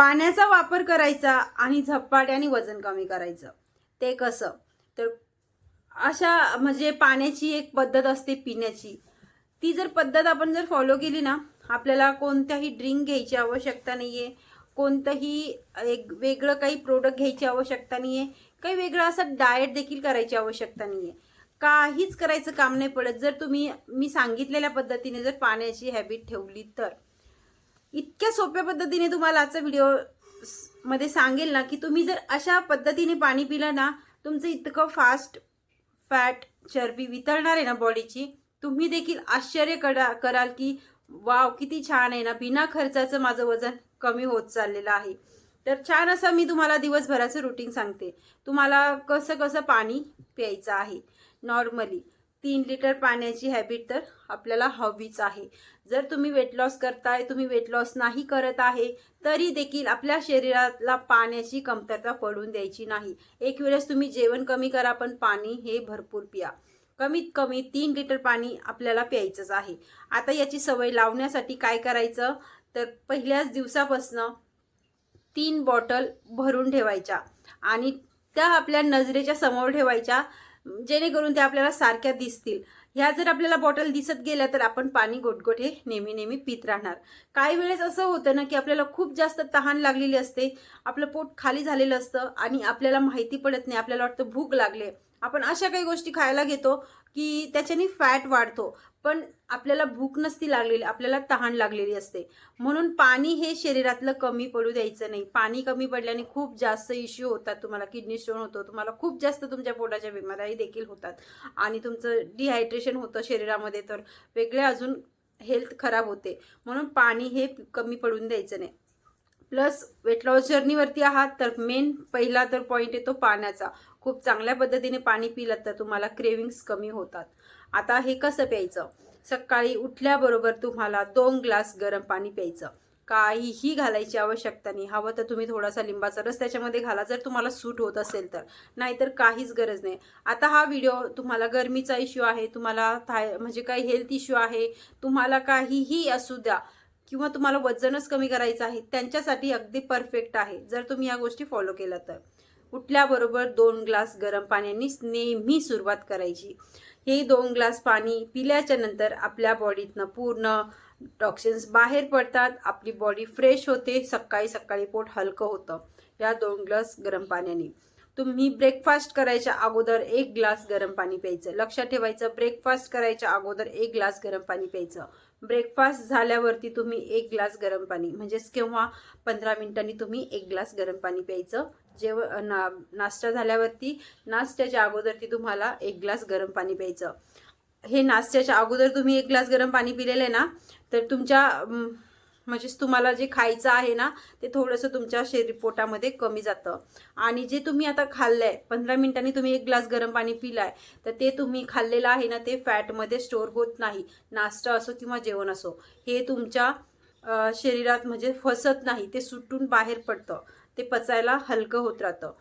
पाण्याचा वापर करायचा आणि झपाट्याने वजन कमी करायचं. ते कसं? तर अशा म्हणजे पाण्याची एक पद्धत असते पिण्याची. ती जर पद्धत आपण जर फॉलो केली ना, आपल्याला कोणत्याही ड्रिंक घ्यायची आवश्यकता नाहीये, कोणतंही एक वेगळं काही प्रोडक्ट घ्यायची आवश्यकता नाहीये, काही वेगळं असं डाएट देखील करायची आवश्यकता नाहीये. काहीच करायचं काम नाही पडत जर तुम्ही मी सांगितलेल्या पद्धतीने जर पाण्याची हॅबिट ठेवली तर. इतक्या सोप्या पद्धतीने तुम्हाला आजचा व्हिडिओ मध्ये सांगेल ना, की तुम्ही जर अशा पद्धतीने पाणी पिलं ना, तुमचं इतकं फास्ट फॅट चरबी वितळणार आहे ना बॉडीची, तुम्ही देखील आश्चर्य कराल की वाव किती छान आहे ना, बिना खर्चाचं माझं वजन कमी होत चाललेलं आहे. तर छान असं मी तुम्हाला दिवसभराचं रुटीन सांगते. तुम्हाला कसं कसं पाणी प्यायचं आहे. नॉर्मली 3 लिटर पाण्याची हॅबिट तर आपल्याला हवीच आहे. जर तुम्ही वेट लॉस करताय, तुम्ही वेट लॉस नाही करत आहे, तरी देखील आपल्या शरीराला पाण्याची कमतरता पडून द्यायची नाही. एक वेळेस तुम्ही जेवण कमी करा, पण पाणी हे भरपूर प्या. कमीत कमी 3 लिटर पाणी आपल्याला प्यायचंच आहे. आता याची सवय लावण्यासाठी काय करायचं, तर पहिल्याच दिवसापासनं 3 बॉटल भरून ठेवायच्या आणि त्या आपल्या नजरेच्या समोर ठेवायच्या, जेणेकरून त्या आपल्याला सारख्या दिसतील. ह्या जर आपल्याला बॉटल दिसत गेल्या तर आपण पाणी गोटगोट हे नेहमी नेहमी पित राहणार. काही वेळेस असं होतं ना, की आपल्याला खूप जास्त तहान लागलेली असते, आपलं पोट खाली झालेलं असतं आणि आपल्याला माहिती पडत नाही, आपल्याला वाटतं भूक लागले, आपण अशा काही गोष्टी खायला घेतो की त्याच्याने फॅट वाढतो, पण आपल्याला भूक नसती लागलेली, आपल्याला तहान लागलेली असते. म्हणून पाणी हे शरीरातलं कमी पडू द्यायचं नाही. पाणी कमी पडल्याने खूप जास्त इश्यू होतात. तुम्हाला किडनी स्टोन होतो, तुम्हाला खूप जास्त तुमच्या पोटाच्या बिमाऱ्या देखील होतात आणि तुमचं डिहायड्रेशन होतं शरीरामध्ये, तर वेगळे अजून हेल्थ खराब होते. म्हणून पाणी हे कमी पडून द्यायचं नाही. प्लस वेट लॉस जर्नीवरती आहात तर मेन पहिला तर पॉईंट येतो पाण्याचा. खूप चांगल्या पद्धतीने पाणी पिलं तर तुम्हाला क्रेविंग्स कमी होतात. आता हे कसं प्यायचं? सकाळी उठल्याबरोबर तुम्हाला 2 ग्लास गरम पाणी प्यायचं. काहीही घालायची आवश्यकता नाही. हवं तर तुम्ही थोडासा लिंबाचा रस त्याच्यामध्ये घाला, जर तुम्हाला सूट होत असेल तर. नाहीतर काहीच गरज नाही. आता हा व्हिडिओ तुम्हाला गरमीचा इश्यू आहे, तुम्हाला म्हणजे काही हेल्थ इश्यू आहे, तुम्हाला काहीही असू द्या, किंवा तुम्हाला वजनच कमी करायचं आहे, त्यांच्यासाठी अगदी परफेक्ट आहे जर तुम्ही या गोष्टी फॉलो केल्या तर. उठल्याबरोबर 2 ग्लास गरम पाण्याने नेहमी सुरुवात करायची. हे 2 ग्लास पाणी पिल्याच्या नंतर आपल्या बॉडीतनं पूर्ण टॉक्सिन्स बाहेर पडतात, आपली बॉडी फ्रेश होते, सकाळी सकाळी पोट हलकं होतं या 2 ग्लास गरम पाण्याने. तुम्ही ब्रेकफास्ट करायच्या अगोदर 1 ग्लास गरम पाणी प्यायचं. लक्षात ठेवायचं, ब्रेकफास्ट करायच्या अगोदर 1 ग्लास गरम पाणी प्यायचं. ब्रेकफास्ट झाल्यावरती तुम्ही 1 ग्लास गरम पाणी, म्हणजेच केव्हा 15 मिनिटांनी तुम्ही 1 ग्लास गरम पाणी प्यायचं. नाश्ता झाल्यावरती, नाश्त्याच्या अगोदर तुम्हाला 1 ग्लास गरम पाणी प्यायचं. हे नाश्त्याच्या अगोदर तुम्ही 1 ग्लास गरम पाणी पिलेलं आहे ना, तर तुमच्या म्हणजेच तुम्हाला जे खायचं आहे ना, ते थोडंसं तुमच्या पोटामध्ये कमी जातं. आणि जे तुम्ही आता खाल्लंय, 15 मिनिटांनी तुम्ही 1 ग्लास गरम पाणी पिलाय, तर ते तुम्ही खाल्लेलं आहे ना, ते फॅटमध्ये स्टोअर होत नाही. नाश्ता असो किंवा जेवण असो, हे तुमच्या शरीरात म्हणजे फसत नाही, ते सुटून बाहेर पडतं. ते पचायला हलकं होत राहतं,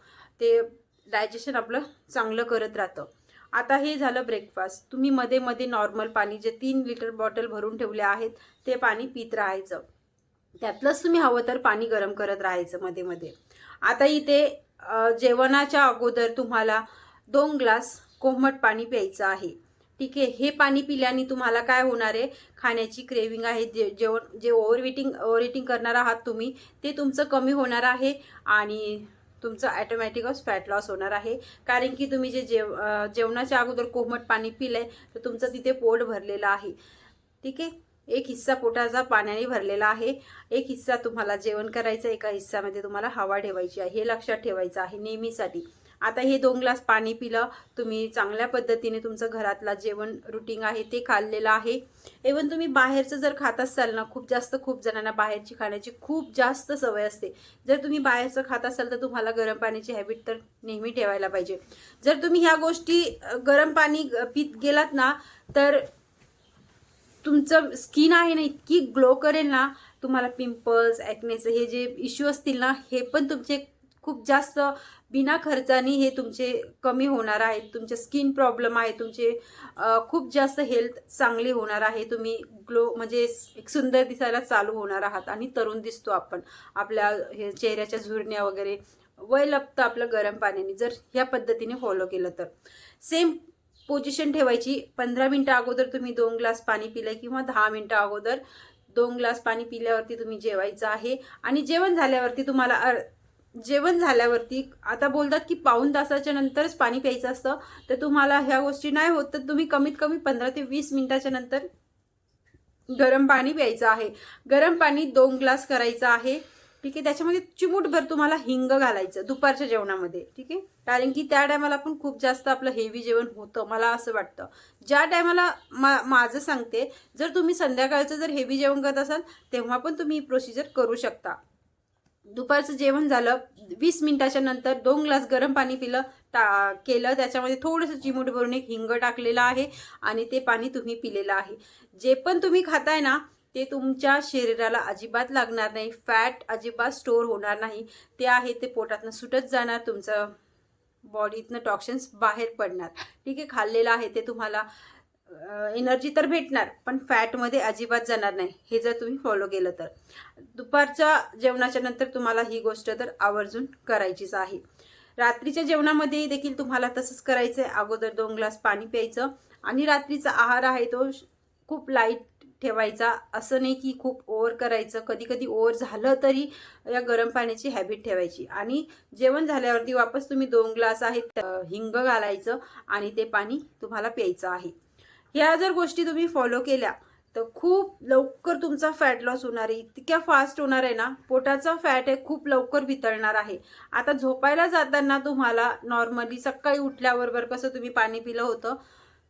ते डायजेशन आपलं चांगलं करत राहतं. आता हे झालं ब्रेकफास्ट. तुम्ही मध्ये मध्ये नॉर्मल पाणी, जे 3 लिटर बॉटल भरून ठेवले आहेत, ते पाणी पित राहायचं. त्यातलंच तुम्ही हवं तर पाणी गरम करत राहायचं मध्ये मध्ये. आता इथे जेवणाच्या अगोदर तुम्हाला 2 ग्लास कोमट पाणी प्यायचं आहे. ठीक आहे. हे पाणी पिल्याने तुम्हाला काय होणार आहे, खाण्याची क्रेविंग आहे, जे ओव्हर करणार आहात तुम्ही, ते तुमचं कमी होणार आहे आणि तुमचं ॲटोमॅटिकच फॅट लॉस होणार आहे. कारण की तुम्ही जे जेवणाच्या अगोदर कोमट पाणी पिलंय, तर तुमचं तिथे पोट भरलेलं आहे. ठीक आहे. एक हिस्सा पोटाचा पाण्याने भरलेला आहे, एक हिस्सा तुम्हाला जेवण करायचं, एका हिस्सामध्ये तुम्हाला हवा ठेवायची आहे. हे लक्षात ठेवायचं आहे नेहमीसाठी. आता हे 2 ग्लास पाणी पिलं तुम्ही, चांगल्या पद्धतीने तुमचं घरातला जेवण रुटीन आहे ते खाल्लेलं आहे. इव्हन तुम्ही बाहेरचं जर खात असाल ना, खूप जणांना बाहेरची खाण्याची खूप जास्त सवय असते. जर तुम्ही बाहेरचं खात असाल तर तुम्हाला गरम पाण्याची हॅबिट तर नेहमी ठेवायला पाहिजे. जर तुम्ही ह्या गोष्टी गरम पाणी पित गेलात ना, तर तुमचं स्किन आहे ना इतकी ग्लो करेल ना, तुम्हाला पिंपल्स, ॲक्नेचे हे जे इश्यू असतील ना, हे पण तुमचे खूप जास्त बिना खर्चानी हे तुमचे कमी होणार आहेत. तुमचे स्किन प्रॉब्लेम आहे तुमचे खूप जास्त हेल्थ चांगली होणार आहे. तुम्ही ग्लो म्हणजे एक सुंदर दिसायला चालू होणार आहात आणि तरुण दिसतो आपण. आपल्या हे चेहऱ्याच्या झुरण्या वगैरे वय लपतं आपलं गरम पाण्याने जर ह्या पद्धतीने फॉलो केलं तर. सेम पोझिशन ठेवायची. 15 मिनिटं अगोदर तुम्ही 2 ग्लास पाणी पिलं किंवा 10 मिनिटं अगोदर 2 ग्लास पाणी पिल्यावरती तुम्ही जेवायचं आहे. आणि जेवण झाल्यावरती तुम्हाला जेवण झाल्यावरती आता बोलतात की पाऊण तासाच्या नंतरच पाणी प्यायचं असतं. तर तुम्हाला ह्या गोष्टी नाही होत तर तुम्ही कमीत कमी 15 ते 20 मिनिटाच्या नंतर गरम पाणी प्यायचं आहे. गरम पाणी 2 ग्लास करायचं आहे. ठीक आहे. त्याच्यामध्ये चिमूटभर तुम्हाला हिंग घालायचं दुपारच्या जेवणामध्ये. ठीक आहे. कारण की त्या टायमाला पण खूप जास्त आपलं हेवी जेवण होतं मला असं वाटतं. ज्या टायमाला माझं सांगते, जर तुम्ही संध्याकाळचं जर हेवी जेवण करत असाल तेव्हा पण तुम्ही ही प्रोसिजर करू शकता. दुपारचं जेवण झालं 20 मिनिटाच्या नंतर 2 ग्लास गरम पाणी केलं त्याच्यामध्ये थोडंसं चिमूट भरून एक हिंग टाकलेलं आहे आणि ते पाणी तुम्ही पिलेलं आहे. जे पण तुम्ही खाताय ना ते तुमच्या शरीराला अजिबात लागणार नाही. फॅट अजिबात स्टोअर होणार नाही. ते आहे ते पोटातनं सुटत जाणार. तुमचं बॉडीतनं टॉक्सिन्स बाहेर पडणार. ठीक आहे. खाल्लेलं आहे ते तुम्हाला एनर्जी तर भेटणार पण फॅटमध्ये अजिबात जाणार नाही. हे जर तुम्ही फॉलो केलं तर. दुपारच्या जेवणाच्या नंतर तुम्हाला ही गोष्ट तर आवर्जून करायचीच आहे. रात्रीच्या जेवणामध्ये देखील तुम्हाला तसंच करायचं आहे. अगोदर 2 ग्लास पाणी प्यायचं आणि रात्रीचा आहार आहे तो खूप लाईट ठेवायचा. असं नाही की खूप ओव्हर करायचं. कधी कधी ओव्हर झालं तरी या गरम पाण्याची हॅबिट ठेवायची. आणि जेवण झाल्यावरती वापस तुम्ही 2 ग्लास आहेत हिंग घालायचं आणि ते पाणी तुम्हाला प्यायचं आहे. ह्या जर गोष्टी तुम्ही फॉलो केल्या तर खूप लवकर तुमचा फॅट लॉस होणार आहे. इतक्या फास्ट होणार आहे ना. पोटाचा फॅट आहे खूप लवकर वितळणार आहे. आता झोपायला जाताना तुम्हाला नॉर्मली सकाळी उठल्याबरोबर कसं तुम्ही पाणी पिलं होतं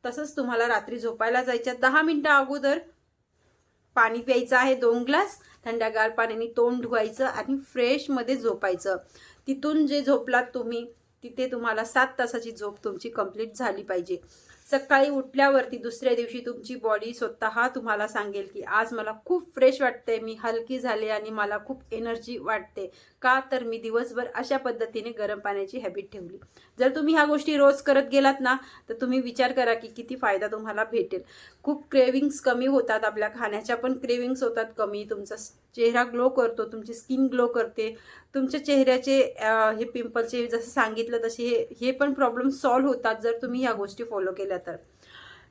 तसंच तुम्हाला रात्री झोपायला जायच्या 10 मिनिटं अगोदर पाणी प्यायचं आहे 2 ग्लास. थंडगार पाण्याने तोंड धुवायचं आणि फ्रेशमध्ये झोपायचं. तिथून जे झोपलात तुम्ही तिथे तुम्हाला 7 तासाची झोप तुमची कंप्लीट झाली पाहिजे. सकाळी उठल्यावरती दुसऱ्या दिवशी तुमची बॉडी स्वतः तुम्हाला सांगेल की आज मला खूप फ्रेश वाटते, मी हलकी झाले आणि मला खूप एनर्जी वाटते. का तर मी दिवसभर अशा पद्धतीने गरम पाण्याची हॅबिट ठेवली. जर तुम्ही ह्या गोष्टी रोज करत गेलात ना तर तुम्ही विचार करा की किती फायदा तुम्हाला भेटेल. खूप क्रेविंग्स कमी होतात. आपल्या खाण्याच्या पण क्रेविंग्स होतात कमी. तुमचा चेहरा ग्लो करतो. तुमची स्किन ग्लो करते. तुमच्या चेहऱ्याचे हे पिंपलचे जसं सांगितलं तसे हे पण प्रॉब्लेम सॉल्व्ह होतात जर तुम्ही ह्या गोष्टी फॉलो केल्या तर.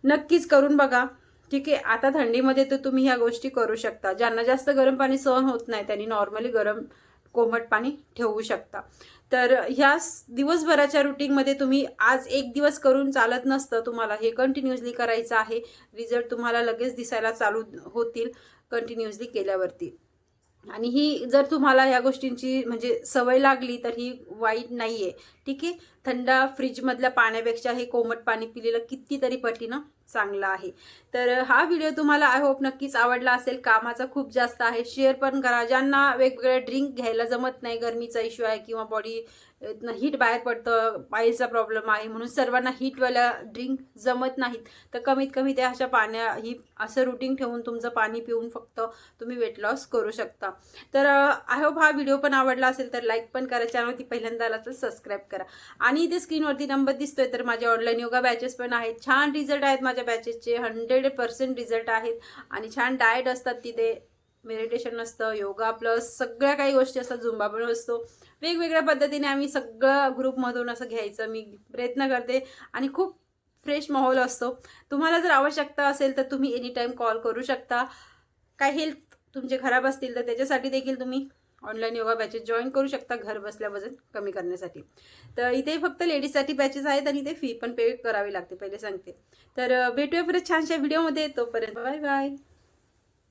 नक्कीच करून बघा. ठीक आहे. आता थंडीमध्ये तर तुम्ही ह्या गोष्टी करू शकता. ज्यांना जास्त गरम पाणी सहन होत नाही त्यांनी नॉर्मली गरम कोमट पाणी ठेवू शकता. तर ह्या दिवसभराच्या रुटीनमध्ये तुम्ही आज एक दिवस करून चालत नसतं. तुम्हाला हे कंटिन्युअसली करायचं आहे. रिझल्ट तुम्हाला लगेच दिसायला चालू होतील कंटिन्युअसली केल्यावरती. आणि ही जर तुम्हाला ह्या गोष्टींची म्हणजे सवय लागली तर ही वाईट नाही आहे. ठीक आहे. थंड फ्रीजमधल्या पाण्यापेक्षा हे कोमट पाणी पिलेलं कितीतरी पटीनं चांगलं आहे. तर हा व्हिडिओ तुम्हाला आय होप नक्कीच आवडला असेल. कामाचा खूप जास्त आहे. शेअर पण करा. ज्यांना वेगवेगळे ड्रिंक घ्यायला जमत नाही, गरमीचा इश्यू आहे किंवा बॉडी हीट बाहेर पडतं, पायलचा प्रॉब्लेम आहे म्हणून सर्वांना हीटवाल्या ड्रिंक जमत नाहीत तर कमीत कमी त्या अशा ही असं रुटीन ठेवून तुमचं पाणी पिऊन फक्त तुम्ही वेट लॉस करू शकता. तर आय होप हा व्हिडिओ पण आवडला असेल तर लाईक पण करा. चॅनलवरती पहिल्यांदा आला तर सबस्क्राईब करा. आणि इथे स्क्रीनवरती नंबर दिसतोय तर माझे ऑनलाईन योगा बॅचेस पण आहेत. छान रिझल्ट आहेत माझ्या बॅचेसचे. 100% रिझल्ट आहेत आणि छान डाएट असतात तिथे. मेडिटेशन असतं, योगा प्लस सगळ्या काही गोष्टी असतात, झुंबा पण असतो. वेगवेगळ्या पद्धतीने आम्ही सगळं ग्रुपमधून असं घ्यायचं मी प्रयत्न करते आणि खूप फ्रेश माहोल असतो. तुम्हाला जर आवश्यकता असेल तर तुम्ही एनी टाईम कॉल करू शकता. काय हेल्थ तुमचे खराब असतील तर त्याच्यासाठी देखील तुम्ही ऑनलाईन योगा बॅचेस जॉईन करू शकता घर बसल्या वजन कमी करण्यासाठी. तर इथे फक्त लेडीजसाठी बॅचेस आहेत आणि ते फी पण पे करावी लागते पहिले सांगते. तर भेटूया परत छानशा व्हिडिओमध्ये. तोपर्यंत बाय बाय.